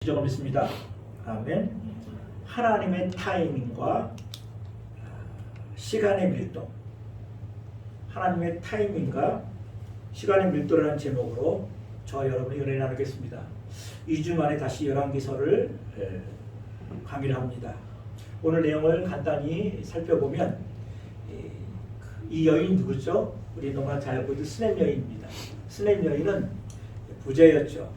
적을 믿습니다. 아멘. 하나님의 타이밍과 시간의 밀도, 하나님의 타이밍과 시간의 밀도라는 제목으로 저와 여러분이 은혜를 나누겠습니다. 2주 만에 다시 열왕기서를 강의를 합니다. 오늘 내용을 간단히 살펴보면 이 여인 누구죠? 우리 너무나 잘 알고 있는 스냅 여인입니다. 스냅 여인은 부자였죠.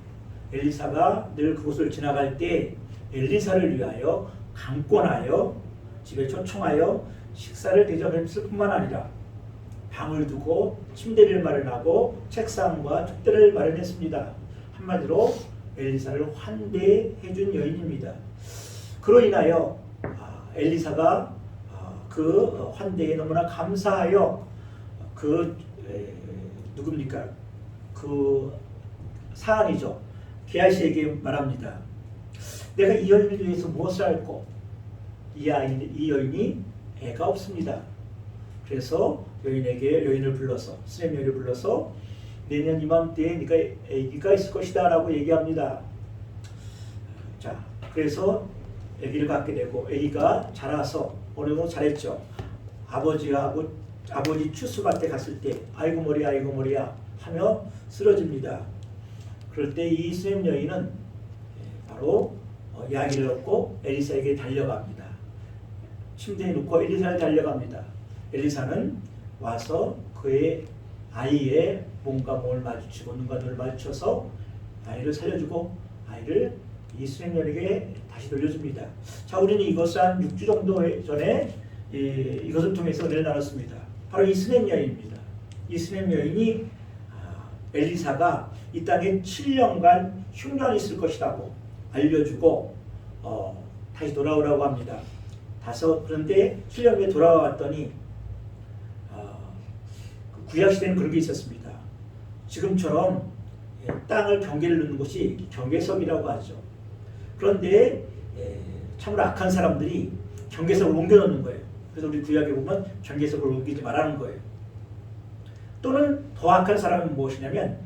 엘리사가 늘 그곳을 지나갈 때 엘리사를 위하여 강권하여 집에 초청하여 식사를 대접했을 뿐만 아니라 방을 두고 침대를 마련하고 책상과 촛대를 마련했습니다. 한마디로 엘리사를 환대해 준 여인입니다. 그로 인하여 엘리사가 그 환대에 너무나 감사하여 누굽니까? 그 사안이죠. 게하시에게 말합니다. 내가 이 여인을 위해서 무엇을 할꼬? 이 여인이 애가 없습니다. 그래서 여인을 불러서 스냅 여인을 불러서 내년 이맘때에 네가 아기가 있을 것이다 라고 얘기합니다. 자, 그래서 아기를 갖게 되고 아기가 자라서 어느 정도 잘했죠. 아버지 추수밭에 갔을 때 아이고 머리야 하며 쓰러집니다. 그럴 때 이 스냅 여인은 바로 이야기를 얻고 엘리사에게 달려갑니다. 침대에 놓고 엘리사를 달려갑니다. 엘리사는 와서 그의 아이의 몸과 몸을 마주치고 눈과 눈을 마주쳐서 아이를 살려주고 아이를 이 스냅 여인에게 다시 돌려줍니다. 자, 우리는 이것을 한 6주 정도 전에 이것을 통해서 은혜를 나눴습니다. 바로 이 스냅 여인입니다. 이 스냅 여인이 엘리사가 이 땅에 7년간 흉년이 있을 것이라고 알려주고 다시 돌아오라고 합니다. 그런데 7년 후에 돌아왔더니 구약시대는 그런 게 있었습니다. 지금처럼 땅을 경계를 넣는 곳이 경계석이라고 하죠. 그런데 참으로 악한 사람들이 경계석을 옮겨놓는 거예요. 그래서 우리 구약에 보면 경계석을 옮기지 말라는 거예요. 또는 더 악한 사람은 무엇이냐면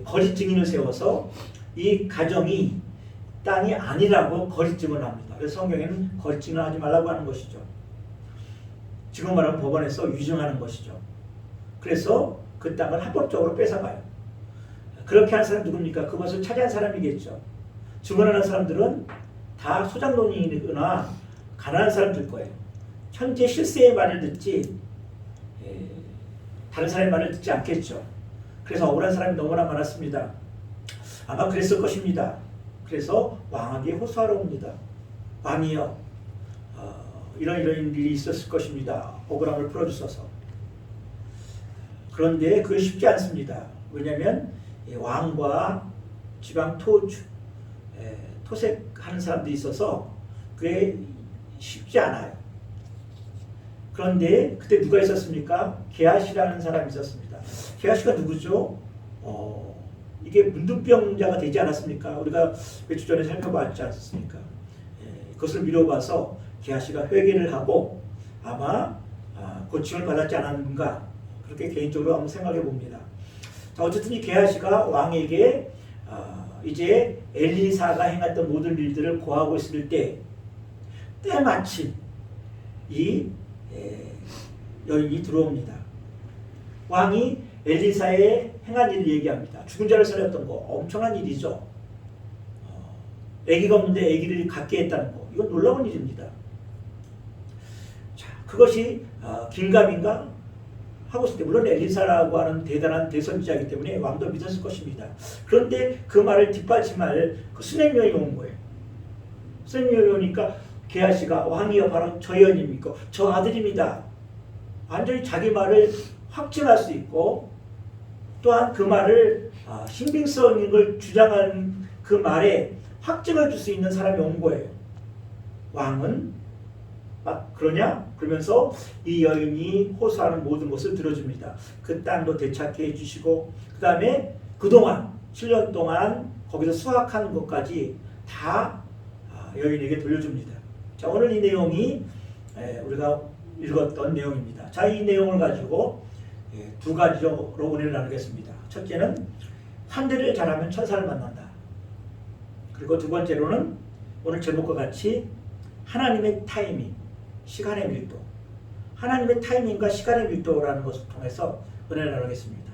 거짓 증인을 세워서 이 가정이 땅이 아니라고 거짓 증언을 합니다. 그래서 성경에는 거짓 증언을 하지 말라고 하는 것이죠. 지금 말하면 법원에서 위증하는 것이죠. 그래서 그 땅을 합법적으로 뺏어가요. 그렇게 하는 사람이 누굽니까? 그것을 차지한 사람이겠죠. 증언하는 사람들은 다 소장농이거나 가난한 사람들 거예요. 현재 실세의 말을 듣지 다른 사람의 말을 듣지 않겠죠. 그래서 억울한 사람이 너무나 많았습니다. 아마 그랬을 것입니다. 그래서 왕에게 호소하러 옵니다. 왕이여, 이런 일이 있었을 것입니다. 억울함을 풀어주소서. 그런데 그게 쉽지 않습니다. 왜냐하면 왕과 지방 토색하는 사람들이 있어서 그게 쉽지 않아요. 그런데 그때 누가 있었습니까? 게하시라는 사람이 있었습니다. 게하시가 누구죠? 이게 문둥병자가 되지 않았습니까? 우리가 몇 주 전에 살펴봤지 않습니까? 그것을 미뤄봐서 게하시가 회개를 하고 아마 고침을 받았지 않았는가, 그렇게 개인적으로 한번 생각해 봅니다. 자, 어쨌든 이 게하시가 왕에게 이제 엘리사가 행했던 모든 일들을 고하고 있을 때 때마침 이 여인이 들어옵니다. 왕이 엘리사의 행한 일을 얘기합니다. 죽은 자를 살렸던 거 엄청난 일이죠. 아기가 없는데 아기를 갖게 했다는 거, 이건 놀라운 일입니다. 자, 그것이 긴가민가 하고 있을 때, 물론 엘리사라고 하는 대단한 대선지자이기 때문에 왕도 믿었을 것입니다. 그런데 그 말을 뒷받침할 그 스냅 여인이 온 거예요. 스냅 여인이 오니까 게하시가 왕이여 바로 저 여인입니까? 저 아들입니다. 완전히 자기 말을 확증할 수 있고 또한 그 말을 신빙성인 걸 주장하는 그 말에 확증을 줄 수 있는 사람이 온 거예요. 왕은 그러냐? 그러면서 이 여인이 호소하는 모든 것을 들어줍니다. 그 땅도 되찾게 해주시고 그 다음에 그동안 7년 동안 거기서 수확한 것까지 다 여인에게 돌려줍니다. 자, 오늘 이 내용이 우리가 읽었던 내용입니다. 자, 이 내용을 가지고 두 가지로 은혜를 나누겠습니다. 첫째는 환대를 잘하면 천사를 만난다. 그리고 두 번째로는 오늘 제목과 같이 하나님의 타이밍, 시간의 밀도. 하나님의 타이밍과 시간의 밀도라는 것을 통해서 은혜를 나누겠습니다.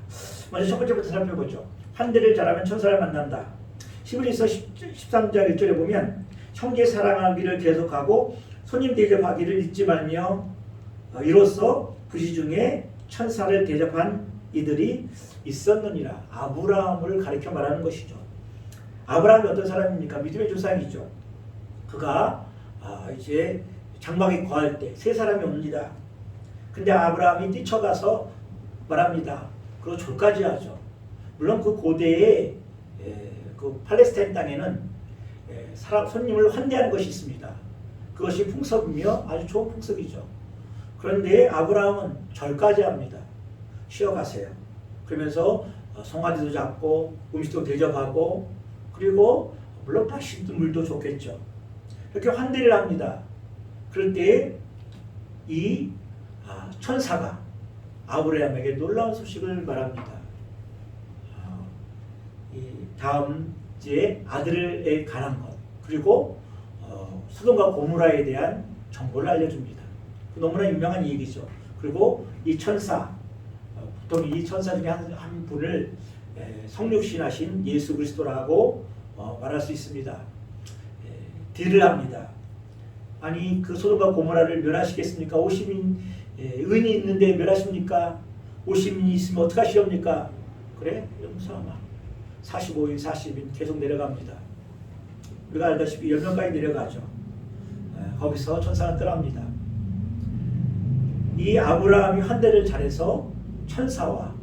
먼저 첫 번째부터 살펴보죠. 환대를 잘하면 천사를 만난다. 히브리서 13장 1절에 보면 형제 사랑하기를 계속하고 손님 대접하기를 잊지 말며 이로써 부시 중에 천사를 대접한 이들이 있었느니라. 아브라함을 가리켜 말하는 것이죠. 아브라함이 어떤 사람입니까? 믿음의 조상이죠. 그가 이제 장막에 거할 때 세 사람이 옵니다. 근데 아브라함이 뛰쳐가서 말합니다. 그리고 절까지 하죠. 물론 그 고대의 그 팔레스타인 땅에는 손님을 환대하는 것이 있습니다. 그것이 풍습이며 아주 좋은 풍습이죠. 그런데 아브라함은 절까지 합니다. 쉬어가세요. 그러면서 송아지도 잡고 음식도 대접하고 그리고 물론 맛있는 물도 좋겠죠. 이렇게 환대를 합니다. 그럴 때 이 천사가 아브라함에게 놀라운 소식을 말합니다. 이 다음 주에 아들에 관한 것 그리고 소돔과 고모라에 대한 정보를 알려줍니다. 너무나 유명한 얘기죠. 그리고 이 천사 보통 이 천사 중에 한 분을 성육신하신 예수 그리스도라고 말할 수 있습니다. 딜을 합니다. 아니 그 소돔과 고모라를 멸하시겠습니까? 50인 의인이 있는데 멸하십니까? 50인이 있으면 어떡하시렵니까? 그래? 이러면서 막 45인 40인 계속 내려갑니다. 우리가 알다시피 10명까지 내려가죠. 거기서 천사는 떠납니다. 이 아브라함이 환대를 잘해서 천사와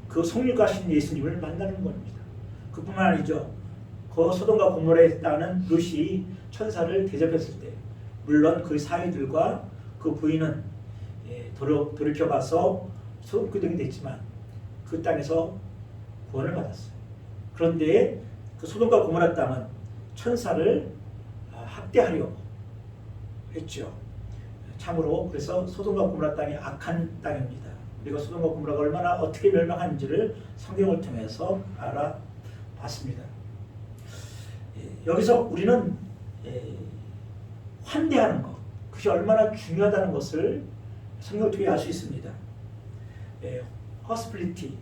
그 성육하신 예수님을 만나는 겁니다. 그뿐만 아니죠. 그 소돔과 고모라에 따른 롯이 천사를 대접했을 때 물론 그 사위들과 그 부인은 돌이켜봐서 소금기둥이 됐지만 그 땅에서 구원을 받았어요. 그런데 그 소돔과 고모라 땅은 천사를 학대하려고 했죠. 참으로 그래서 소돔과 고모라 땅이 악한 땅입니다. 우리가 소돔과 고모라가 얼마나 어떻게 멸망한지를 성경을 통해서 알아봤습니다. 여기서 우리는 환대하는 것, 그것이 얼마나 중요하다는 것을 성경을 통해 알 수 있습니다. hospitality,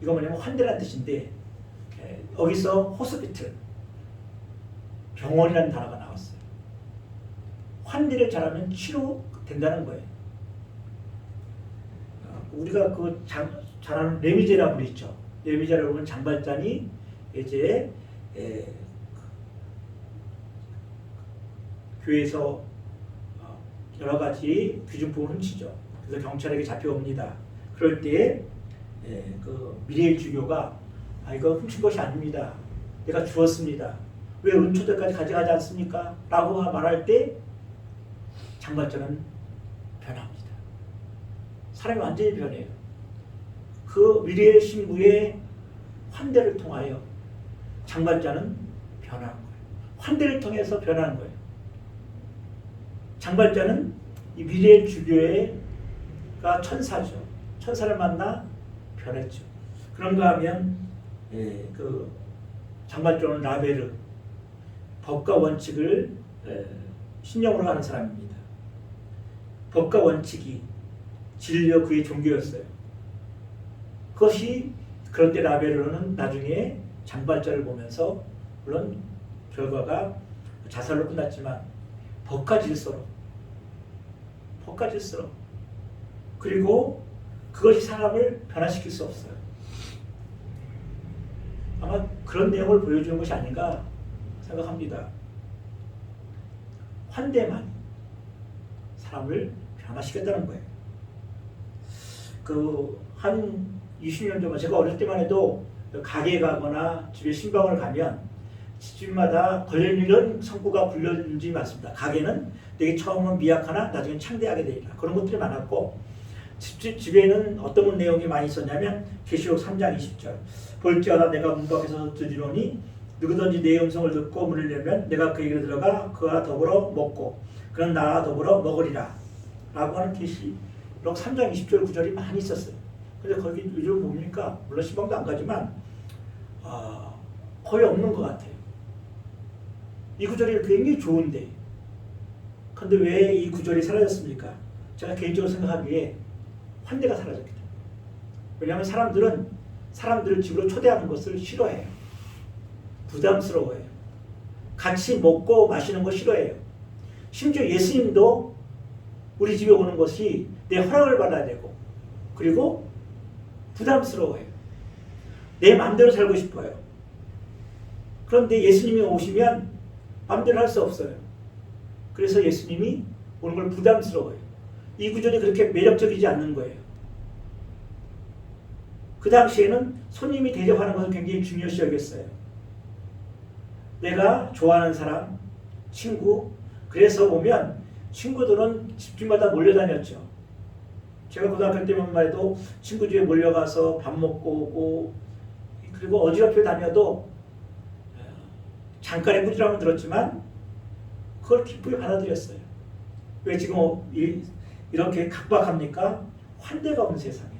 이거 뭐냐면 환대라는 뜻인데 여기서 호스피틀, 병원이라는 단어가 나왔어요. 환대를 잘하면 치료된다는 거예요. 우리가 그 잘 아는 레미제라블 있죠. 레미제라블 보면 장발장이 이제 교회에서 여러 가지 귀중품을 훔치죠. 그래서 경찰에게 잡혀옵니다. 그럴 때 그 미레일 주교가 이거 훔친 것이 아닙니다. 내가 주었습니다. 왜 은초대까지 가져가지 않습니까? 라고 말할 때 장발장은 변합니다. 사람이 완전히 변해요. 그 미레일 신부의 환대를 통하여 장발장은 변하는 거예요. 환대를 통해서 변하는 거예요. 장발장은 이 미레일 주교가 천사죠. 천사를 만나 변했죠. 그런가 하면 그 장발장은 라베르 법과 원칙을 신령으로 하는 사람입니다. 법과 원칙이 진리와 그의 종교였어요. 그것이 그런데 라베르는 나중에 장발장을 보면서 물론 결과가 자살로 끝났지만 법과 질서로 그리고 그것이 사람을 변화시킬 수 없어요. 아마 그런 내용을 보여주는 것이 아닌가 생각합니다. 환대만 사람을 변화시켰다는 거예요. 그 한 20년 전만 제가 어릴 때만 해도 가게에 가거나 집에 신방을 가면 집집마다 걸려있는 이런 성구가 불려진 적이 많습니다. 가게는 되게 처음은 미약하나 나중에 창대하게 되리라. 그런 것들이 많았고 집에는 어떤 내용이 많이 있었냐면 계시록 3장 20절 볼지어다 내가 문 밖에서 들으노니 누구든지 내 음성을 듣고 문을 열면 내가 그에게로 들어가 그와 더불어 먹고 그는 나와 더불어 먹으리라 라고 하는 계시록 3장 20절 9절이 많이 있었어요. 근데 거기 요즘 뭡니까? 물론 신방도 안 가지만 거의 없는 것 같아요. 이 구절이 굉장히 좋은데 근데 왜 이 구절이 사라졌습니까? 제가 개인적으로 생각하기에 환대가 사라졌기 때문에. 왜냐하면 사람들을 집으로 초대하는 것을 싫어해요. 부담스러워해요. 같이 먹고 마시는 거 싫어해요. 심지어 예수님도 우리 집에 오는 것이 내 허락을 받아야 되고 그리고 부담스러워해요. 내 마음대로 살고 싶어요. 그런데 예수님이 오시면 마음대로 할 수 없어요. 그래서 예수님이 오는 걸 부담스러워요. 이 구절이 그렇게 매력적이지 않는 거예요. 그 당시에는 손님이 대접하는 것을 굉장히 중요시 여겼어요. 내가 좋아하는 사람, 친구, 그래서 보면 친구들은 집집마다 몰려다녔죠. 제가 고등학교 때만 해도 친구 집에 몰려가서 밥 먹고 오고 그리고 어지럽혀 다녀도 잠깐의 꾸지람은 들었지만 그걸 기쁘게 받아들였어요. 왜 지금 이렇게 각박합니까? 환대가 없는 세상이에요.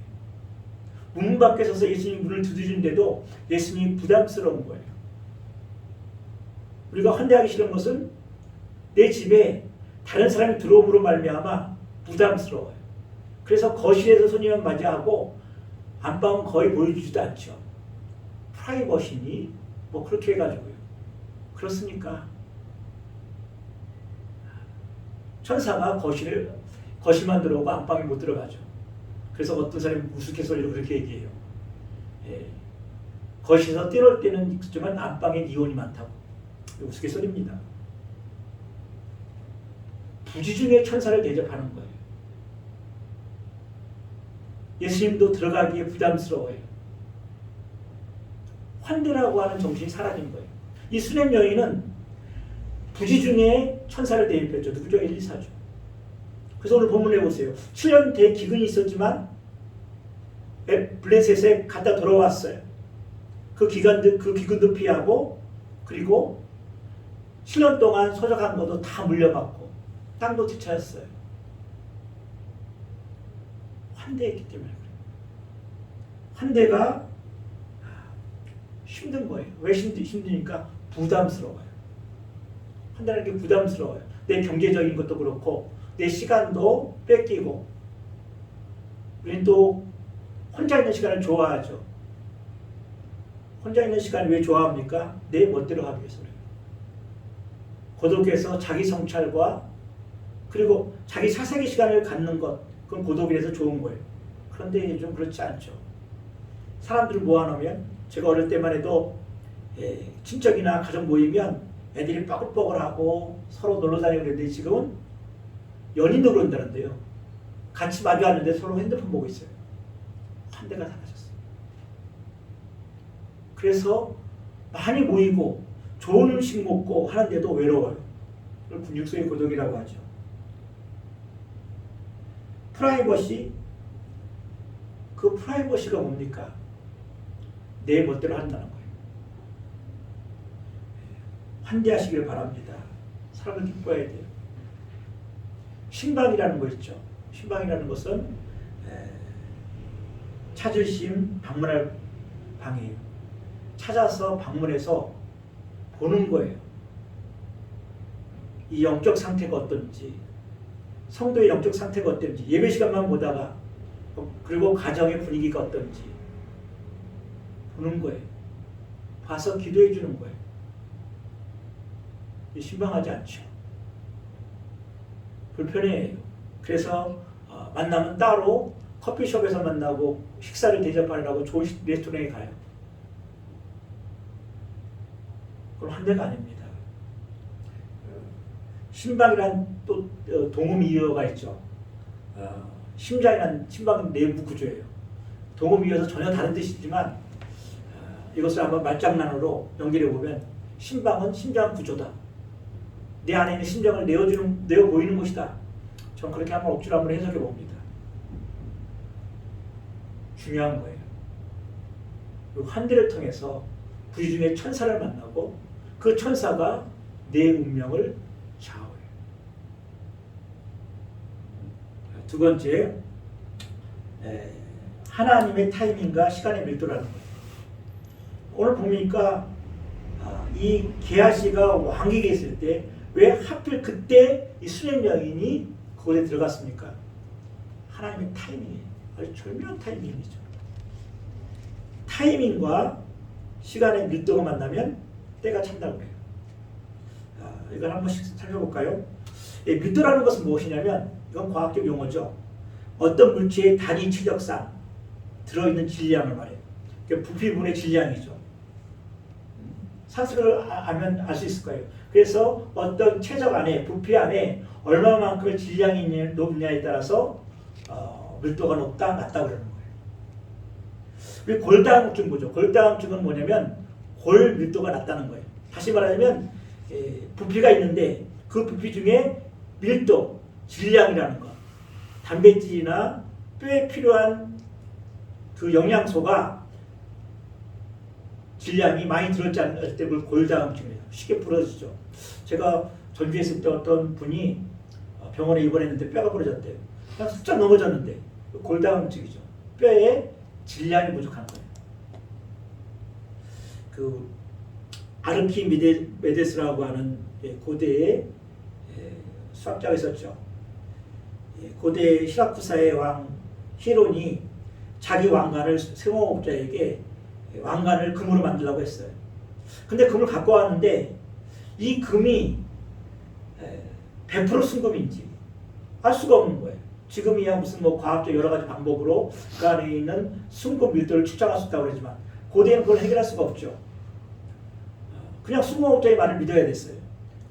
문 밖에 서서 예수님 문을 두드리는데도 예수님이 부담스러운 거예요. 우리가 환대하기 싫은 것은 내 집에 다른 사람이 들어옴으로 말미암아 부담스러워요. 그래서 거실에서 손님을 맞이하고 안방은 거의 보여주지도 않죠. 프라이버시니 뭐 그렇게 해가지고요. 그렇습니까? 천사가 거실만 들어오고 안방에 못 들어가죠. 그래서 어떤 사람이 우스갯소리로 그렇게 얘기해요. 거실에서 뛰놀 때는 있지만 안방에 이혼이 많다고. 우스갯소리입니다. 부지 중에 천사를 대접하는 거예요. 예수님도 들어가기에 부담스러워요. 환대라고 하는 정신이 사라진 거예요. 이 수냄 여인은 부지 중에 천사를 대접했죠. 누구죠? 엘리사죠. 그래서 오늘 본문에 보세요. 7년 대기근이 있었지만 블레셋에 갔다 돌아왔어요. 그 기근도 피하고 그리고 7년 동안 소적한 것도 다 물려받고 땅도 되찾았어요. 환대했기 때문에 그래요. 환대가 힘든 거예요. 왜 힘드니까 부담스러워요. 환대하는 게 부담스러워요. 내 경제적인 것도 그렇고 내 시간도 뺏기고 우리는 또 혼자 있는 시간을 좋아하죠. 혼자 있는 시간을 왜 좋아합니까? 내 멋대로 하기 위해서 그래요. 고독해서 자기 성찰과 그리고 자기 사색의 시간을 갖는 것 그건 고독이라서 좋은 거예요. 그런데 요즘 그렇지 않죠. 사람들을 모아놓으면 제가 어릴 때만 해도 친척이나 가족 모이면 애들이 뻐글뻐글하고 서로 놀러 다니고 그랬는데 지금은 연인도 그런다는데요. 같이 마주하는데 서로 핸드폰 보고 있어요. 환대가 사라졌어요. 그래서 많이 모이고 좋은 음식 먹고 하는데도 외로워요. 그걸 근육소의 고독이라고 하죠. 프라이버시, 그 프라이버시가 뭡니까? 내 멋대로 한다는 거예요. 환대하시길 바랍니다. 사람을 기뻐해야 돼요. 신방이라는 거 있죠. 신방이라는 것은 찾으심, 방문할 방이에요. 찾아서 방문해서 보는 거예요. 이 영적 상태가 어떤지, 성도의 영적 상태가 어떤지, 예배 시간만 보다가 그리고 가정의 분위기가 어떤지 보는 거예요. 봐서 기도해 주는 거예요. 신방하지 않죠. 불편해요. 그래서 만나면 따로 커피숍에서 만나고 식사를 대접하려고 좋은 레스토랑에 가요. 그건 환대가 아닙니다. 신방이란 또 동음이어가 있죠. 심장이란 심방 내부 구조예요. 동음이어서 전혀 다른 뜻이지만 이것을 한번 말장난으로 연결해 보면 심방은 심장 구조다. 내 안에 있는 심장을 내어 보이는 것이다. 저는 그렇게 한번 억지로 한번 해석해 봅니다. 중요한 거예요. 환대를 통해서 부지 중에 천사를 만나고 그 천사가 내 운명을 좌우해요. 두 번째, 하나님의 타이밍과 시간의 밀도라는 거예요. 오늘 보니까 이 게하시가 왕에게 있을 때 왜 하필 그때 이 수렝 여인이 그곳에 들어갔습니까? 하나님의 타이밍이에요. 아주 절묘한 타이밍이죠. 타이밍과 시간의 밀도가 만나면 때가 찬다고 해요. 이걸 한 번씩 살펴볼까요? 밀도라는 것은 무엇이냐면 이건 과학적 용어죠. 어떤 물체의 단위 체적상 들어있는 질량을 말해요. 그러니까 부피분의 질량이죠. 산수를 알면 알 수 있을 거예요. 그래서 어떤 체적 안에, 부피 안에 얼마만큼의 질량이 높냐에 따라서 밀도가 높다, 낮다 그러는 거예요. 우리 골다공증 보죠. 골다공증은 뭐냐면 골 밀도가 낮다는 거예요. 다시 말하자면 부피가 있는데 그 부피 중에 밀도, 질량이라는 거, 단백질이나 뼈에 필요한 그 영양소가 질량이 많이 들어있지 않을 때 그걸 골다공증이에요. 쉽게 부러지죠. 제가 전주에 있을 때 어떤 분이 병원에 입원했는데 뼈가 부러졌대요. 그냥 훌쩍 넘어졌는데 골다공증이죠. 뼈에 질량이 부족한 거예요. 그 아르키메데스라고 하는 고대의 수학자가 있었죠. 고대 시라쿠사의 왕 히론이 자기 왕관을 세공업자에게 왕관을 금으로 만들라고 했어요. 근데 금을 갖고 왔는데 이 금이 100% 순금인지 알 수가 없는 거예요. 지금이야 무슨 뭐 과학적 여러 가지 방법으로 그 안에 있는 순금 밀도를 측정할 수 있다고 그러지만 고대는 그걸 해결할 수가 없죠. 그냥 순금업자의 말을 믿어야 됐어요.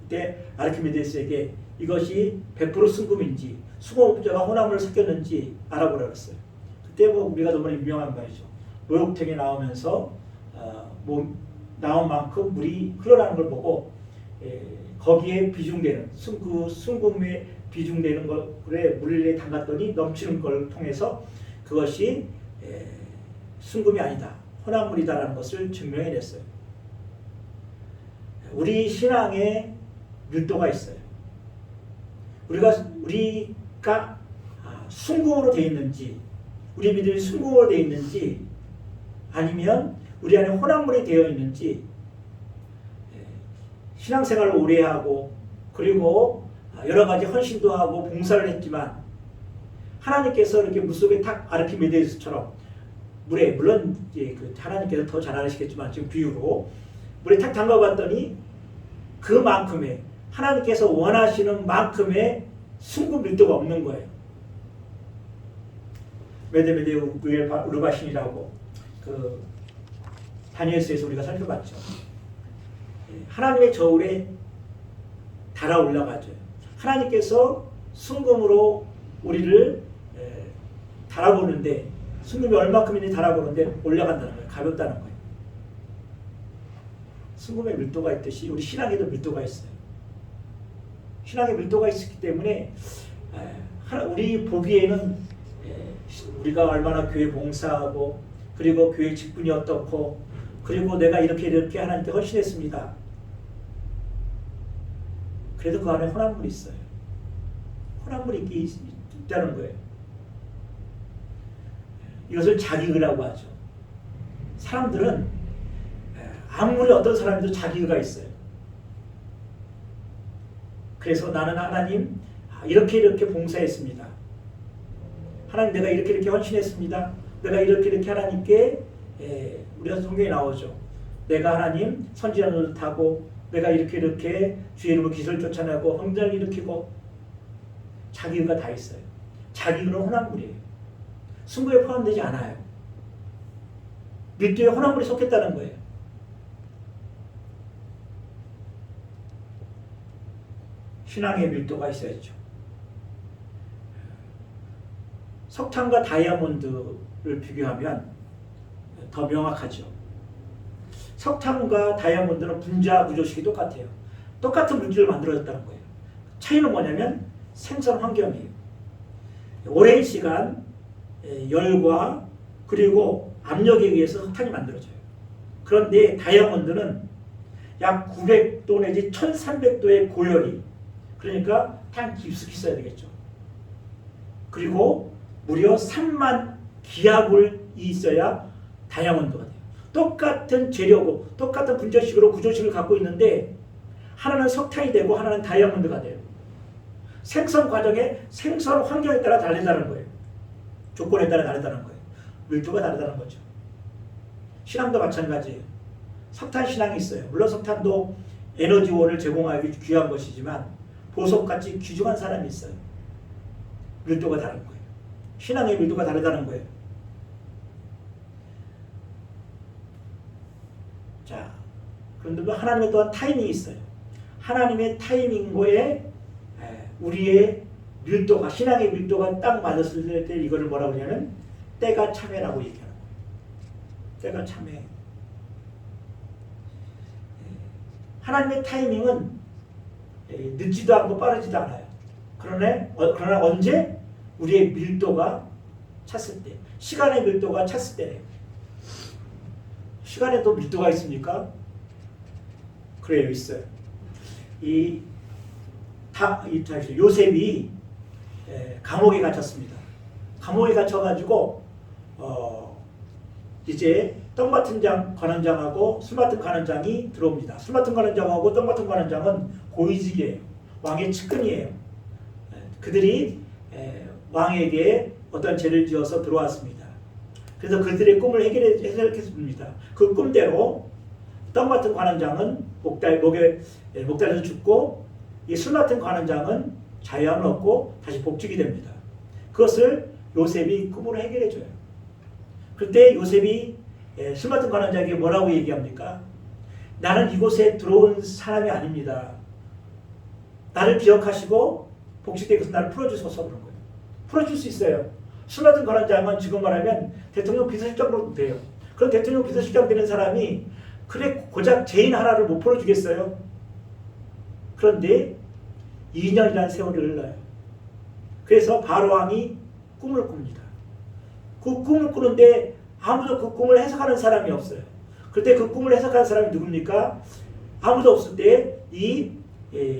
그때 아르키메데스에게 이것이 100% 순금인지 순금업자가 혼합물을 섞였는지 알아보라고 했어요. 그때 뭐 우리가 너무 유명한 말이죠. 목욕탕에 나오면서 나온 만큼 물이 흘러나는 걸 보고 거기에 비중되는 순금에 비중되는 것에 물에 담갔더니 넘치는 걸 통해서 그것이 순금이 아니다, 혼합물이다라는 것을 증명해냈어요. 우리 신앙에 밀도가 있어요. 우리가 순금으로 되어 있는지, 우리 믿음이 순금으로 되어 있는지, 아니면 우리 안에 혼합물이 되어 있는지, 신앙생활을 오래 하고 그리고 여러 가지 헌신도 하고 봉사를 했지만 하나님께서 이렇게 물속에 탁 아르키메데스처럼 물에, 물론 이제 하나님께서 더 잘 아시겠지만 지금 비유로 물에 탁 담가봤더니 그만큼의 하나님께서 원하시는 만큼의 순금 밀도가 없는 거예요. 메데메데 우르바신이라고 그 다니엘서에서 우리가 살펴봤죠. 하나님의 저울에 달아 올라가죠. 하나님께서 순금으로 우리를 달아보는데, 순금이 얼마큼인지 달아보는데 올라간다는 거예요. 가볍다는 거예요. 순금의 밀도가 있듯이 우리 신앙에도 밀도가 있어요. 신앙에 밀도가 있기 때문에 우리 보기에는 우리가 얼마나 교회 봉사하고 그리고 교회 직분이 어떻고 그리고 내가 이렇게 하나님께 헌신했습니다. 그래도 그 안에 혼합물이 있어요. 혼합물이 있다는 거예요. 이것을 자기의라고 하죠. 사람들은 아무리 어떤 사람도 자기의가 있어요. 그래서 나는 하나님 이렇게 봉사했습니다. 하나님 내가 이렇게 헌신했습니다. 내가 이렇게 하나님께 우리가 성경에 나오죠. 내가 하나님 선지자 노릇하고 내가 이렇게 주의 이름으로 기술을 쫓아내고 흥정을 일으키고 자기의가 다 있어요. 자기의는 혼합물이에요. 순금에 포함되지 않아요. 밀도에 혼합물이 섞였다는 거예요. 신앙의 밀도가 있어야죠. 석탄과 다이아몬드를 비교하면 더 명확하죠. 석탄과 다이아몬드는 분자 구조식이 똑같아요. 똑같은 물질을 만들어졌다는 거예요. 차이는 뭐냐면 생성 환경이에요. 오랜 시간 열과 그리고 압력에 의해서 석탄이 만들어져요. 그런데 다이아몬드는 약 900도 내지 1300도의 고열이, 그러니까 탕 깊숙이 있어야 되겠죠. 그리고 무려 3만 기압을 있어야 다이아몬드가 돼요. 똑같은 재료고 똑같은 분자식으로 구조식을 갖고 있는데 하나는 석탄이 되고 하나는 다이아몬드가 돼요. 생성 과정에 생성 환경에 따라 다르다는 거예요. 조건에 따라 다르다는 거예요. 밀도가 다르다는 거죠. 신앙도 마찬가지예요. 석탄 신앙이 있어요. 물론 석탄도 에너지원을 제공하기 귀한 것이지만 보석같이 귀중한 사람이 있어요. 밀도가 다른 거예요. 신앙의 밀도가 다르다는 거예요. 자, 그런데 하나님의 또한 타이밍이 있어요. 하나님의 타이밍과에 우리의 밀도가, 신앙의 밀도가 딱 맞았을 때 이거를 뭐라고 하냐면 때가 참회라고 얘기하는 거예요. 때가 참회. 하나님의 타이밍은 늦지도 않고 빠르지도 않아요. 그러나 언제? 우리의 밀도가 찼을 때. 시간의 밀도가 찼을 때예요. 시간에도 밀도가 있습니까? 그래요, 있어요. 요셉이 감옥에 갇혔습니다. 감옥에 갇혀가지고 이제 떡 맡은 관원장하고 술 맡은 관원장이 들어옵니다. 술 맡은 관원장하고 떡 맡은 관원장은 고위직이에요. 왕의 측근이에요. 그들이 왕에게 어떤 죄를 지어서 들어왔습니다. 그래서 그들의 꿈을 해결해 줍니다. 그 꿈대로 떡 맡은 관원장은 목달에서 죽고 이 술 맡은 관원장은 자유함을 얻고 다시 복직이 됩니다. 그것을 요셉이 꿈으로 해결해 줘요. 그때 요셉이 술 맡은 관원장에게 뭐라고 얘기합니까? 나는 이곳에 들어온 사람이 아닙니다. 나를 기억하시고 복직되기 위해서 나를 풀어주소서 그런 거예요. 풀어줄 수 있어요. 술 맡은 관원장은 지금 말하면 대통령 비서실장으로 돼요. 그럼 대통령 비서실장 되는 사람이 그래 고작 죄인 하나를 못 풀어주겠어요? 그런데 2년이라는 세월이 흘러요. 그래서 바로 왕이 꿈을 꿉니다. 그 꿈을 꾸는데 아무도 그 꿈을 해석하는 사람이 없어요. 그때 그 꿈을 해석하는 사람이 누굽니까? 아무도 없을 때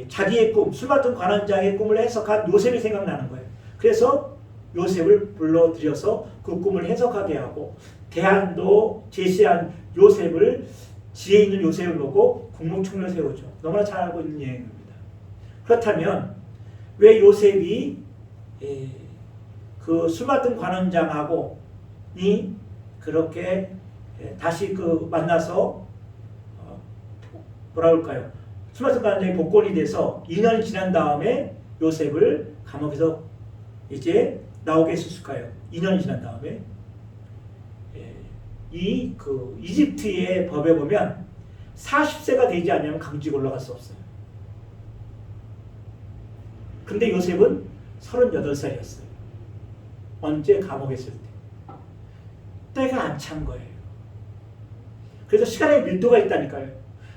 자기의 꿈, 술 맡은 관원장의 꿈을 해석한 요셉이 생각나는 거예요. 그래서 요셉을 불러들여서 그 꿈을 해석하게 하고 대안도 제시한 요셉을 지혜 있는 요셉을 놓고 국무총리를 세우죠. 너무나 잘 알고 있는 예입니다. 그렇다면 왜 요셉이 그 술 맡은 관원장하고 그렇게 다시 만나서 뭐라 할까요? 술 맡은 관원장이 복권이 돼서 2년이 지난 다음에 요셉을 감옥에서 이제 나오게 했을까요? 2년이 지난 다음에 이집트의 법에 보면 40세가 되지 않으면 강직 올라갈 수 없어요. 근데 요셉은 38살이었어요. 언제? 감옥에 있을 때. 때가 안 찬 거예요. 그래서 시간의 밀도가 있다니까요.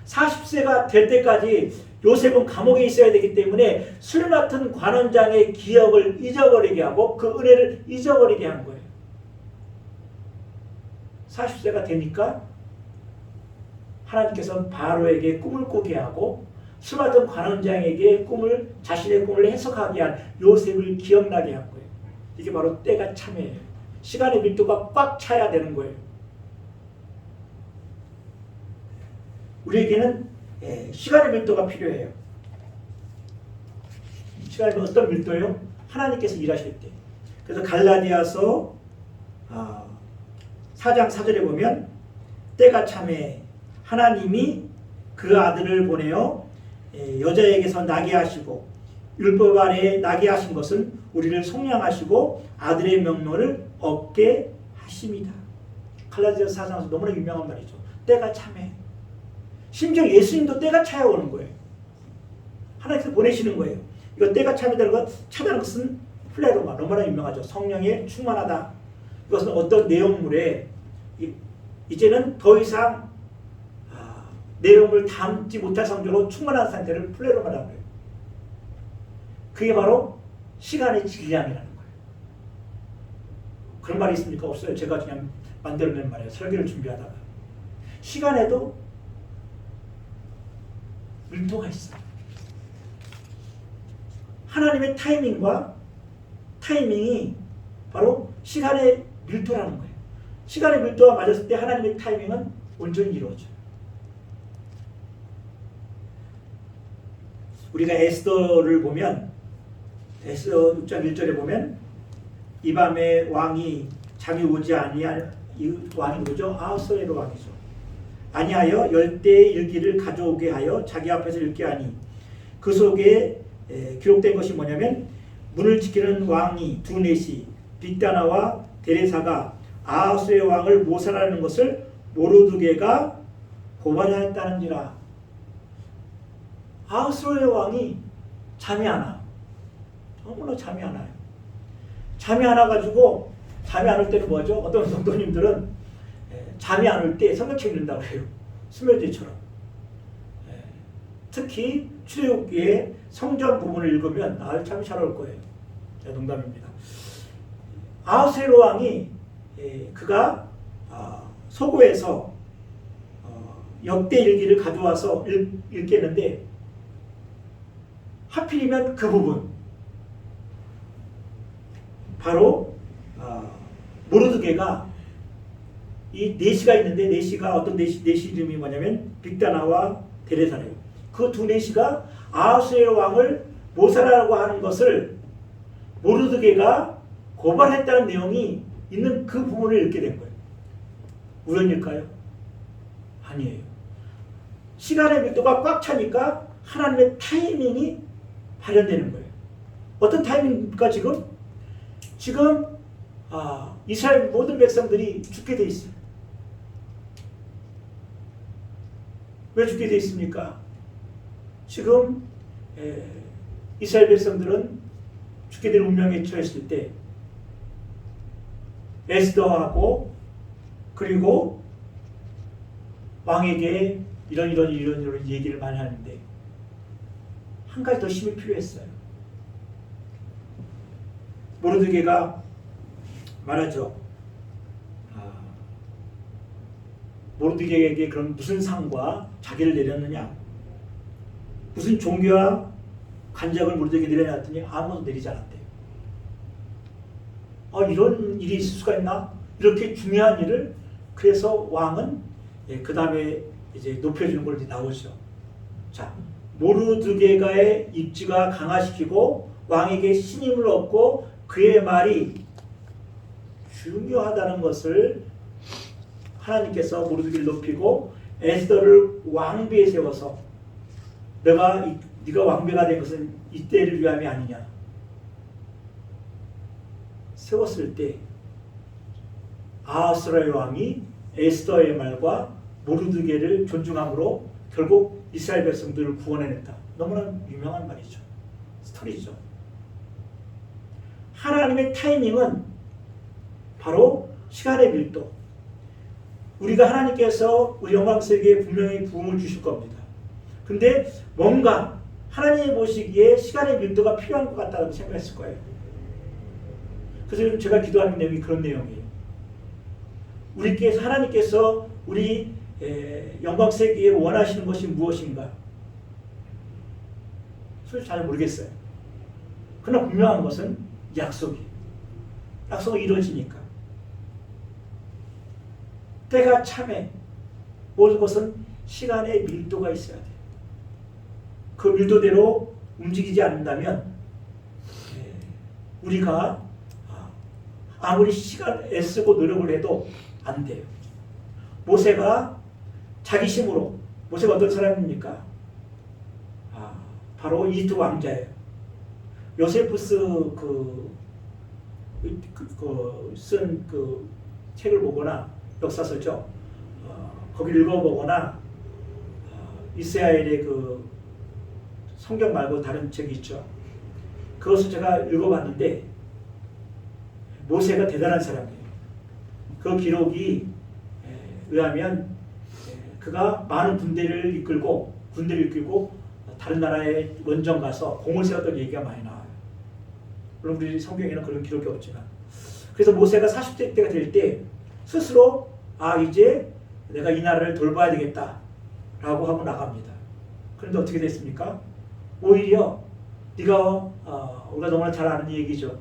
40세가 될 때까지 요셉은 감옥에 있어야 되기 때문에 술 맡은 관원장의 기억을 잊어버리게 하고 그 은혜를 잊어버리게 한 거예요. 40세가 되니까 하나님께서는 바로에게 꿈을 꾸게 하고 술 맡은 관원장에게 자신의 꿈을 해석하게 한 요셉을 기억나게 한 거예요. 이게 바로 때가 참이에요. 시간의 밀도가 꽉 차야 되는 거예요. 우리에게는 시간의 밀도가 필요해요. 시간의 어떤 밀도요? 하나님께서 일하실 때. 그래서 갈라디아서 4장 4절에 보면 때가 참에 하나님이 그 아들을 보내어 여자에게서 나게 하시고 율법 아래에 나게 하신 것은 우리를 속량하시고 아들의 명노를 얻게 하십니다. 갈라디아서 4장에서 너무나 유명한 말이죠. 때가 참에. 심지어 예수님도 때가 차야 오는 거예요. 하나님께서 보내시는 거예요. 이거 때가 참이라는 것, 차다는 것은 플레로마, 너무나 유명하죠. 성령에 충만하다. 이것은 어떤 내용물에 이제는 더 이상 내용을 담지 못할 성적으로 충만한 상태를 플레로마라고 해요. 그게 바로 시간의 질량이라는 거예요. 그런 말이 있습니까? 없어요. 제가 그냥 만들어낸 말이에요. 설교를 준비하다가. 시간에도 밀도가 있어요. 하나님의 타이밍이 바로 시간의 밀도라는 거예요. 시간의 밀도가 맞았을 때 하나님의 타이밍은 온전히 이루어져요. 우리가 에스더를 보면 에스더 6장 1절에 보면 이 밤에 왕이 잠이 오지 아니할 이 왕이 누구죠? 아하수에로 왕이죠. 아니하여 열대의 일기를 가져오게 하여 자기 앞에서 읽게 하니 그 속에 기록된 것이 뭐냐면 문을 지키는 왕이 두넷이 빅다나와 데레사가 아하수의 왕을 모살하는 것을 모르드게가 고발하였다는지라. 아하수의 왕이 잠이 안 와. 너무나 잠이 안 와요. 잠이 안 와가지고 잠이 안 올 때는 뭐죠? 어떤 성도님들은 잠이 안 올 때 성경책 읽는다고 해요. 스멜디처럼. 특히 출애굽기의 성전 부분을 읽으면 잠이 잘 올 거예요. 농담입니다. 아하수에로 왕이 그가 서고에서 역대 일기를 가져와서 읽겠는데 하필이면 그 부분 바로 모르드게가 이 네시가 있는데 네시가 어떤 네시 이름이 뭐냐면 빅다나와 데레사래요. 그 두 네시가 아하수에로 왕을 모살하라고 하는 것을 모르드게가 고발했다는 내용이 있는 그 부분을 읽게 된 거예요. 우연일까요? 아니에요. 시간의 밀도가 꽉 차니까 하나님의 타이밍이 발현되는 거예요. 어떤 타이밍입니까 지금? 지금 이스라엘 모든 백성들이 죽게 돼 있어요. 왜 죽게 돼 있습니까? 지금 이스라엘 백성들은 죽게 될 운명에 처했을 때 에스더하고 그리고 왕에게 이런 얘기를 많이 하는데 한 가지 더 힘이 필요했어요. 모르드게가 말하죠. 모르드게에게 그럼 무슨 상과 자기를 내렸느냐? 무슨 종교와 간접을 모르드게에 내려놨더니 아무도 내리지 않았대요. 이런 일이 있을 수가 있나? 이렇게 중요한 일을 그래서 왕은 그 다음에 이제 높여주는 걸 이제 나오죠. 자, 모르드게가의 입지가 강화시키고 왕에게 신임을 얻고 그의 말이 중요하다는 것을 하나님께서 모르드게를 높이고 에스더를 왕비에 세워서 네가 왕비가 된 것은 이때를 위함이 아니냐 세웠을 때 아하수에로 왕이 에스더의 말과 모르드게를 존중함으로 결국 이스라엘 백성들을 구원해냈다. 너무나 유명한 말이죠. 스토리죠. 하나님의 타이밍은 바로 시간의 밀도. 우리가 하나님께서 우리 영광세계에 분명히 부흥을 주실 겁니다. 근데 뭔가 하나님이 보시기에 시간의 밀도가 필요한 것 같다고 생각했을 거예요. 그래서 요즘 제가 기도하는 내용이 그런 내용이에요. 하나님께서 우리 영광세계에 원하시는 것이 무엇인가? 솔직히 잘 모르겠어요. 그러나 분명한 것은 약속이 이루어지니까. 때가 참에 모든 것은 시간의 밀도가 있어야 돼요. 그 밀도대로 움직이지 않는다면 우리가 아무리 시간 애쓰고 노력을 해도 안 돼요. 모세가 자기 힘으로 모세가 어떤 사람입니까? 바로 이집트 왕자예요. 요세푸스 쓴 그 책을 보거나 역사서죠. 거기를 읽어보거나 이스라엘의 그 성경 말고 다른 책이 있죠. 그것을 제가 읽어봤는데 모세가 대단한 사람이에요. 그 기록이 의하면 그가 많은 군대를 이끌고 다른 나라에 원정 가서 공을 세웠던 얘기가 많이 나와요. 물론 우리 성경에는 그런 기록이 없지만 그래서 모세가 40대 때가 될 때 스스로 이제 내가 이 나라를 돌봐야 되겠다 라고 하고 나갑니다. 그런데 어떻게 됐습니까? 오히려 우리가 너무나 잘 아는 얘기죠.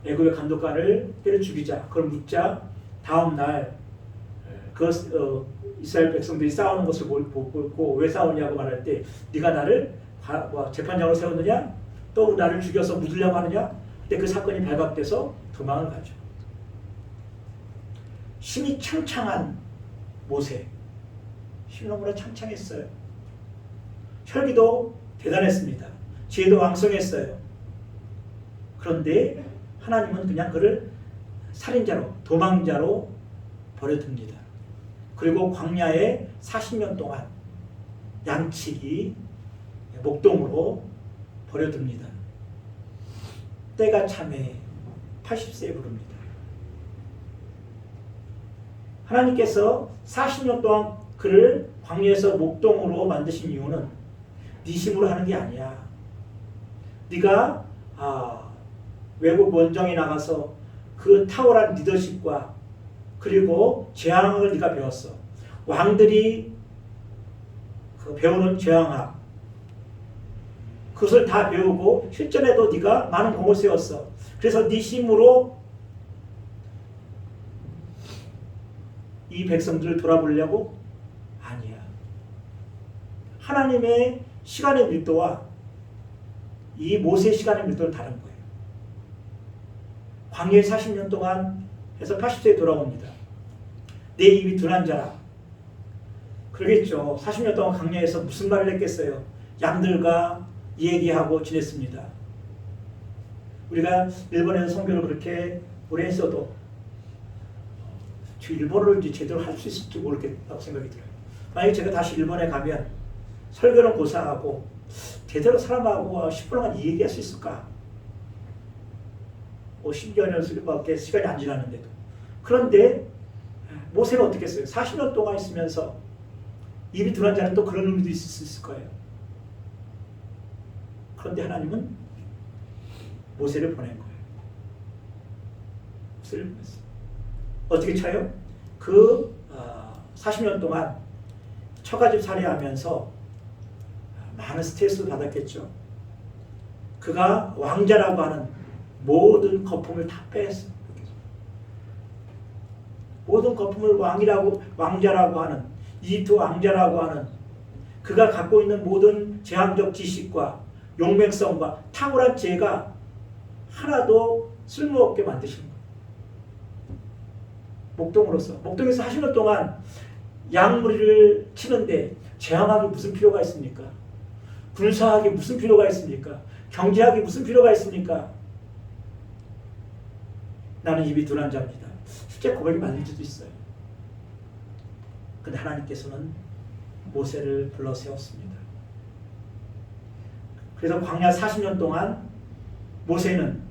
애굽의 간독관을 때려 죽이자. 그걸 묻자 다음 날 그 이스라엘 백성들이 싸우는 것을 보고 왜 싸우냐고 말할 때 네가 나를 재판장으로 세웠느냐? 또 나를 죽여서 묻으려고 하느냐? 그때 그 사건이 발각돼서 도망을 가죠. 힘이 창창한 모세. 힘이 너무나 창창했어요. 혈기도 대단했습니다. 지혜도 왕성했어요. 그런데 하나님은 그냥 그를 살인자로, 도망자로 버려둡니다. 그리고 광야에 40년 동안 양치기, 목동으로 버려둡니다. 때가 참에 80세에 부릅니다. 하나님께서 40년 동안 그를 광야에서 목동으로 만드신 이유는 네 힘으로 하는 게 아니야. 네가 외국 원정에 나가서 그 탁월한 리더십과 그리고 제왕을 네가 배웠어. 왕들이 배우는 제왕학 그것을 다 배우고 실전에도 네가 많은 공을 세웠어. 그래서 네 힘으로 이 백성들을 돌아보려고? 아니야. 하나님의 시간의 밀도와 이 모세의 시간의 밀도는 다른 거예요. 광야에 40년 동안 해서 80세에 돌아옵니다. 내 입이 둔한 자라. 그러겠죠. 40년 동안 광야에서 무슨 말을 했겠어요. 양들과 얘기하고 지냈습니다. 우리가 일본에서 선교를 그렇게 오래 했어도 저 일본어를 제대로 할 수 있을지 모르겠다고 생각이 들어요. 만약에 제가 다시 일본에 가면 설교는 고사하고 제대로 사람하고 10분 동안 얘기할 수 있을까? 10여 년밖에 시간이 안 지났는데도. 그런데 모세는 어떻게 했어요? 40년 동안 있으면서 입이 둔한 자는 또 그런 의미도 있을 수 있을 거예요. 그런데 하나님은 모세를 보낸 거예요. 모세를 보냈어요. 어떻게 쳐요? 그 40년 동안 처가집 살이하면서 많은 스트레스를 받았겠죠. 그가 왕자라고 하는 모든 거품을 다 뺐어요. 모든 거품을 왕자라고 하는 이집트 왕자라고 하는 그가 갖고 있는 모든 제왕적 지식과 용맹성과 탁월한 지혜가 하나도 쓸모없게 만드신 거예요. 목동에서 40년 동안 양무리를 치는데 제왕학이 무슨 필요가 있습니까? 군사학이 무슨 필요가 있습니까? 경제학이 무슨 필요가 있습니까? 나는 입이 둔한 자입니다. 실제 고백이 맞는 수도 있어요. 근데 하나님께서는 모세를 불러 세웠습니다. 그래서 광야 40년 동안 모세는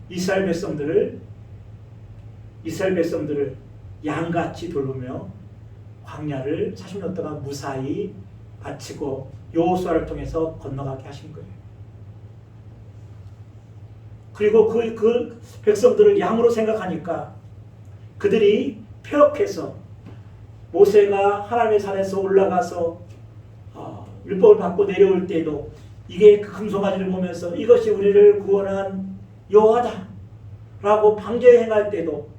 이스라엘 백성들을 양같이 돌보며 광야를 40년 동안 무사히 마치고 여호수아를 통해서 건너가게 하신 거예요. 그리고 그 백성들을 양으로 생각하니까 그들이 폐역해서 모세가 하나님의 산에서 올라가서 율법을 받고 내려올 때에도 이게 그 금송아지를 보면서 이것이 우리를 구원한 여호와다 라고 방죄 행할 때도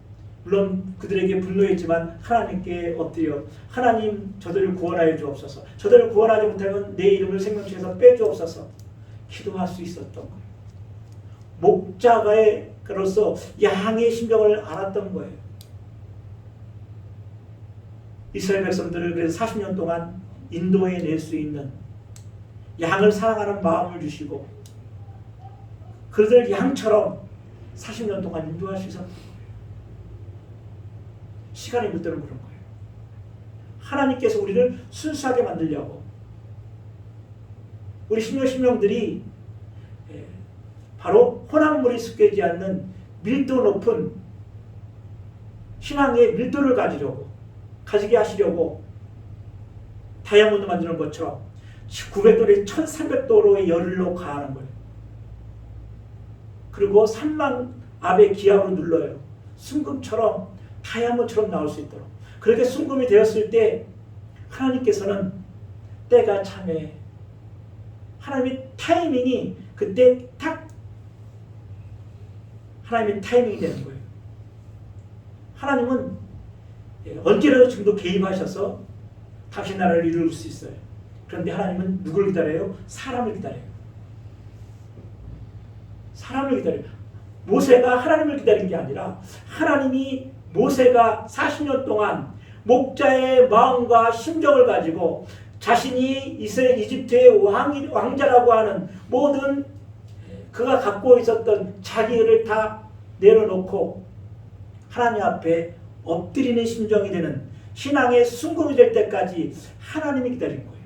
물론 그들에게 분노했지만 하나님께 엎드려 하나님 저들을 구원하여 주옵소서. 저들을 구원하지 못하면 내 이름을 생명책에서 빼주옵소서. 기도할 수 있었던 거예요. 목자가로서 양의 심정을 알았던 거예요. 이스라엘 백성들을 그래서 40년 동안 인도해 낼 수 있는 양을 사랑하는 마음을 주시고 그들 양처럼 40년 동안 인도할 수 있었던 거예요. 시간이 못 되는 그런 거예요. 하나님께서 우리를 순수하게 만들려고 우리 신령들이 바로 혼합물이 섞이지 않는 밀도 높은 신앙의 밀도를 가지게 하시려고 다이아몬드 만드는 것처럼 900도에 1300도로의 열로 가하는 거예요. 그리고 3만 압의 기압으로 눌러요. 순금처럼 다이아몬드처럼 나올 수 있도록. 그렇게 순금이 되었을 때 하나님께서는 때가 참에 하나님의 타이밍이 그때 딱 하나님의 타이밍이 되는 거예요. 하나님은 언제라도 지금도 개입하셔서 당신 나라를 이룰 수 있어요. 그런데 하나님은 누굴 기다려요? 사람을 기다려요. 사람을 기다려요. 모세가 하나님을 기다린 게 아니라 하나님이 모세가 40년 동안 목자의 마음과 심정을 가지고 자신이 이스라엘 이집트의 왕자라고 하는 모든 그가 갖고 있었던 자기를 다 내려놓고 하나님 앞에 엎드리는 심정이 되는 신앙의 순금이 될 때까지 하나님이 기다린 거예요.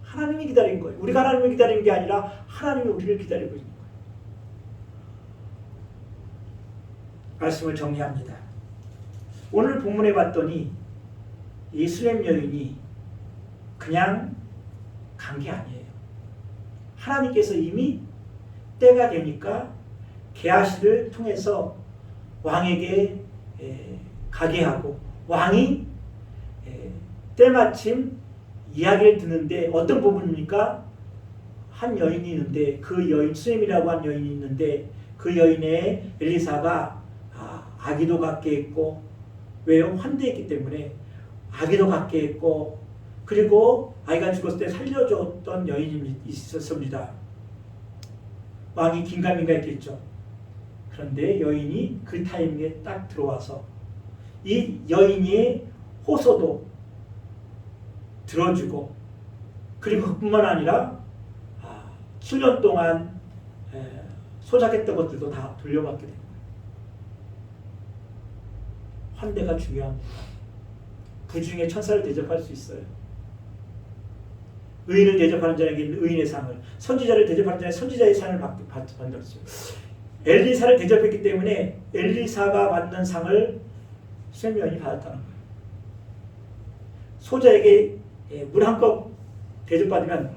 하나님이 기다린 거예요. 우리가 하나님을 기다리는 게 아니라 하나님이 우리를 기다리고 있는 거예요. 말씀을 정리합니다. 오늘 본문에 봤더니 이 수렘 여인이 그냥 간 게 아니에요. 하나님께서 이미 때가 되니까 게하시를 통해서 왕에게 가게 하고 왕이 때마침 이야기를 듣는데 어떤 부분입니까? 한 여인이 있는데 그 여인 수렘이라고 한 여인이 있는데 그 여인의 엘리사가 아기도 갖게 했고 왜요? 환대했기 때문에 아기도 갖게 했고 그리고 아이가 죽었을 때 살려줬던 여인이 있었습니다. 왕이 긴가민가 했겠죠. 그런데 여인이 그 타이밍에 딱 들어와서 이 여인의 호소도 들어주고 그리고 그뿐만 아니라 7년 동안 소작했던 것들도 다 돌려받게 된 거예요. 환대가 중요합니다. 부중에 천사를 대접할 수 있어요. 의인을 대접하는 자에게 의인의 상을, 선지자를 대접하는 자에게 선지자의 상을 받았어요. 엘리사를 대접했기 때문에 엘리사가 받는 상을 수렘 여인이 받았다는 거예요. 소자에게 물 한 컵 대접받으면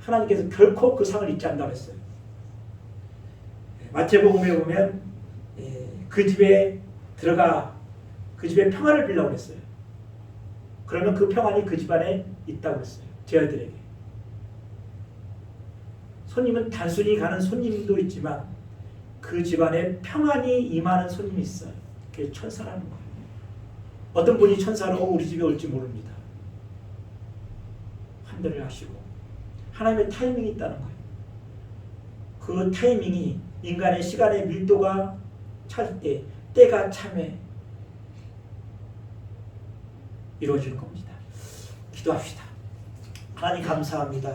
하나님께서 결코 그 상을 잊지 않는다고 했어요. 마태복음에 보면 그 집에 들어가 그 집에 평안을 빌라고 했어요. 그러면 그 평안이 그 집안에 있다고 했어요. 제자들에게. 손님은 단순히 가는 손님도 있지만 그 집안에 평안이 임하는 손님이 있어요. 그게 천사라는 거예요. 어떤 분이 천사로 우리 집에 올지 모릅니다. 환대를 하시고 하나님의 타이밍이 있다는 거예요. 그 타이밍이 인간의 시간의 밀도가 찰 때 때가 참에 이루어지는 겁니다. 기도합시다. 하나님 감사합니다.